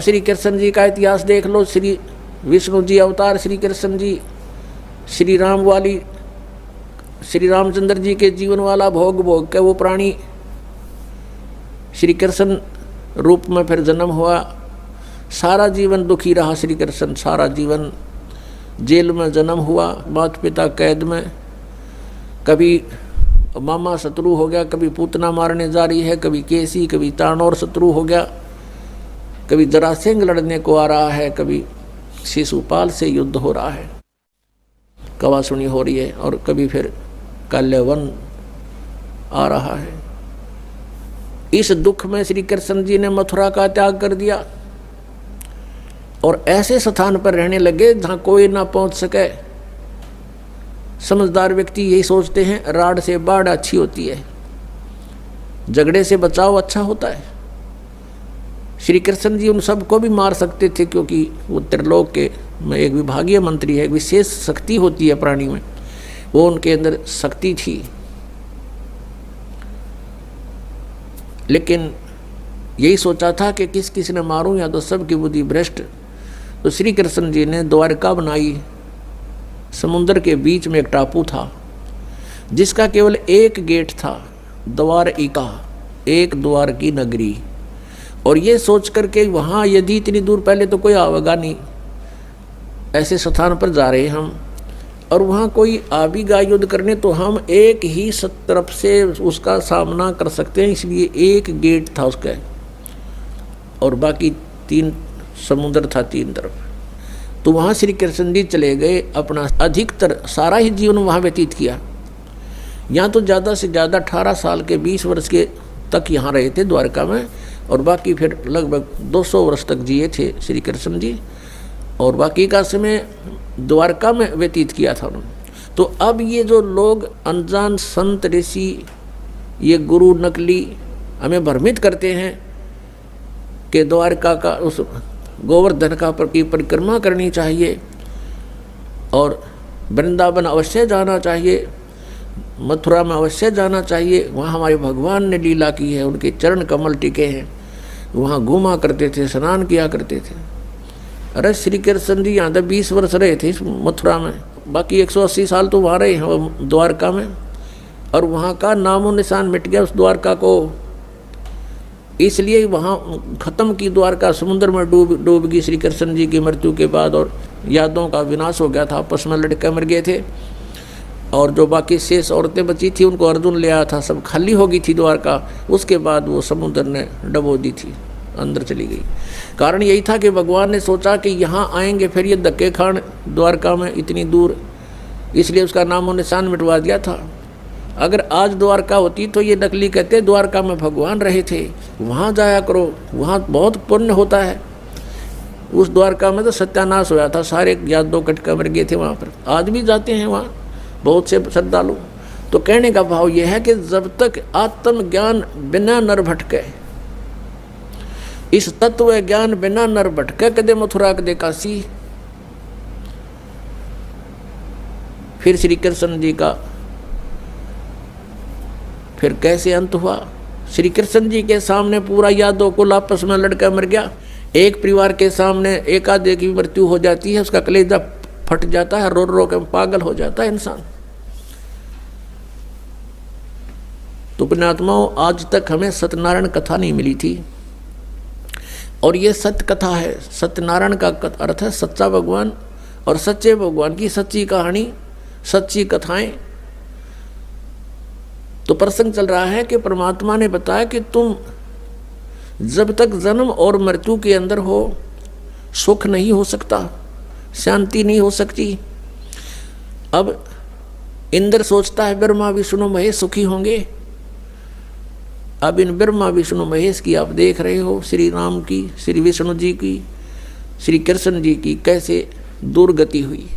अब श्री कृष्ण जी का इतिहास देख लो। श्री विष्णु जी अवतार श्री कृष्ण जी, श्री राम वाली, श्री रामचंद्र जी के जीवन वाला भोग भोग के वो प्राणी श्री कृष्ण रूप में फिर जन्म हुआ। सारा जीवन दुखी रहा श्री कृष्ण, सारा जीवन जेल में जन्म हुआ, माता पिता कैद में, कभी मामा शत्रु हो गया, कभी पूतना मारने जा रही है, कभी केसी, कभी तानौर शत्रु हो गया, कभी जरासेंग लड़ने को आ रहा है, कभी शिशुपाल से युद्ध हो रहा है, कवासुनी हो रही है, और कभी फिर काल्यवन आ रहा है। इस दुख में श्री कृष्ण जी ने मथुरा का त्याग कर दिया और ऐसे स्थान पर रहने लगे जहाँ कोई ना पहुँच सके। समझदार व्यक्ति यही सोचते हैं, राड़ से बाढ़ अच्छी होती है, झगड़े से बचाव अच्छा होता है। श्री कृष्ण जी उन सबको भी मार सकते थे, क्योंकि वो त्रिलोक के में एक विभागीय मंत्री है, विशेष शक्ति होती है प्राणी में, वो उनके अंदर शक्ति थी। लेकिन यही सोचा था कि किस किस ने मारूं, या तो सबकी बुद्धि भ्रष्ट। तो श्री कृष्ण जी ने द्वारका बनाई। समुद्र के बीच में एक टापू था जिसका केवल एक गेट था, द्वारिका, एक द्वार की नगरी। और ये सोच करके वहाँ यदि इतनी दूर, पहले तो कोई आवेगा नहीं, ऐसे स्थान पर जा रहे हम, और वहाँ कोई आवेगा युद्ध करने, तो हम एक ही तरफ से उसका सामना कर सकते हैं, इसलिए एक गेट था उसका, और बाकी 3 समुद्र था 3 तरफ। तो वहाँ श्री कृष्ण जी चले गए, अपना अधिकतर सारा ही जीवन वहाँ व्यतीत किया। यहाँ तो ज़्यादा से ज़्यादा 18 साल के 20 वर्ष के तक यहाँ रहे थे द्वारका में, और बाकी फिर लगभग 200 वर्ष तक जिए थे श्री कृष्ण जी, और बाकी का समय द्वारका में व्यतीत किया था उन्होंने। तो अब ये जो लोग अनजान संत ऋषि, ये गुरु नकली हमें भ्रमित करते हैं कि द्वारका का उस गोवर्धन का की परिक्रमा करनी चाहिए, और वृंदावन अवश्य जाना चाहिए, मथुरा में अवश्य जाना चाहिए, वहाँ हमारे भगवान ने लीला की है, उनके चरण कमल टिके हैं, वहाँ घूमा करते थे, स्नान किया करते थे। अरे श्री कृष्ण जी यहाँ तक 20 वर्ष रहे थे इस मथुरा में, बाकी 180 साल तो वहाँ रहे हैं द्वारका में, और वहाँ का नामो निशान मिट गया उस द्वारका को। इसलिए वहाँ खत्म की द्वारका, समुद्र में डूब गई श्री कृष्ण जी की मृत्यु के बाद, और यादों का विनाश हो गया था, आपस में लड़के मर गए थे, और जो बाकी शेष औरतें बची थी उनको अर्जुन ले आया था, सब खाली हो गई थी द्वारका। उसके बाद वो समुद्र ने डबो दी थी, अंदर चली गई। कारण यही था कि भगवान ने सोचा कि यहाँ आएंगे फिर ये धक्के खान द्वारका में इतनी दूर, इसलिए उसका नामो निशान मिटवा दिया था। अगर आज द्वारका होती तो ये नकली कहते द्वारका में भगवान रहे थे, वहाँ जाया करो, वहाँ बहुत पुण्य होता है। उस द्वारका में तो सत्यानाश होया था, सारे यादव कटका मर गए थे वहाँ पर। आज भी जाते हैं वहाँ बहुत से श्रद्धालु। तो कहने का भाव यह है कि जब तक आत्मज्ञान बिना नर भटके, इस तत्व ज्ञान बिना नर भटके, कदे मथुरा कदे काशी। फिर श्री कृष्ण जी का फिर कैसे अंत हुआ। श्री कृष्ण जी के सामने पूरा यादव कुल आपस में लड़का मर गया। एक परिवार के सामने एकाध की मृत्यु हो जाती है, उसका कलेजा फट जाता है, रो रो के पागल हो जाता है इंसान। तो पुण्यात्माओं, आज तक हमें सत्यनारायण कथा नहीं मिली थी, और ये सत्य कथा है। सत्यनारायण का अर्थ है सच्चा भगवान, और सच्चे भगवान की सच्ची कहानी, सच्ची कथाएं। तो प्रसंग चल रहा है कि परमात्मा ने बताया कि तुम जब तक जन्म और मृत्यु के अंदर हो, सुख नहीं हो सकता, शांति नहीं हो सकती। अब इंद्र सोचता है ब्रह्मा विष्णु महेश सुखी होंगे। अब इन ब्रह्मा विष्णु महेश की आप देख रहे हो, श्री राम की, श्री विष्णु जी की, श्री कृष्ण जी की कैसे दुर्गति हुई।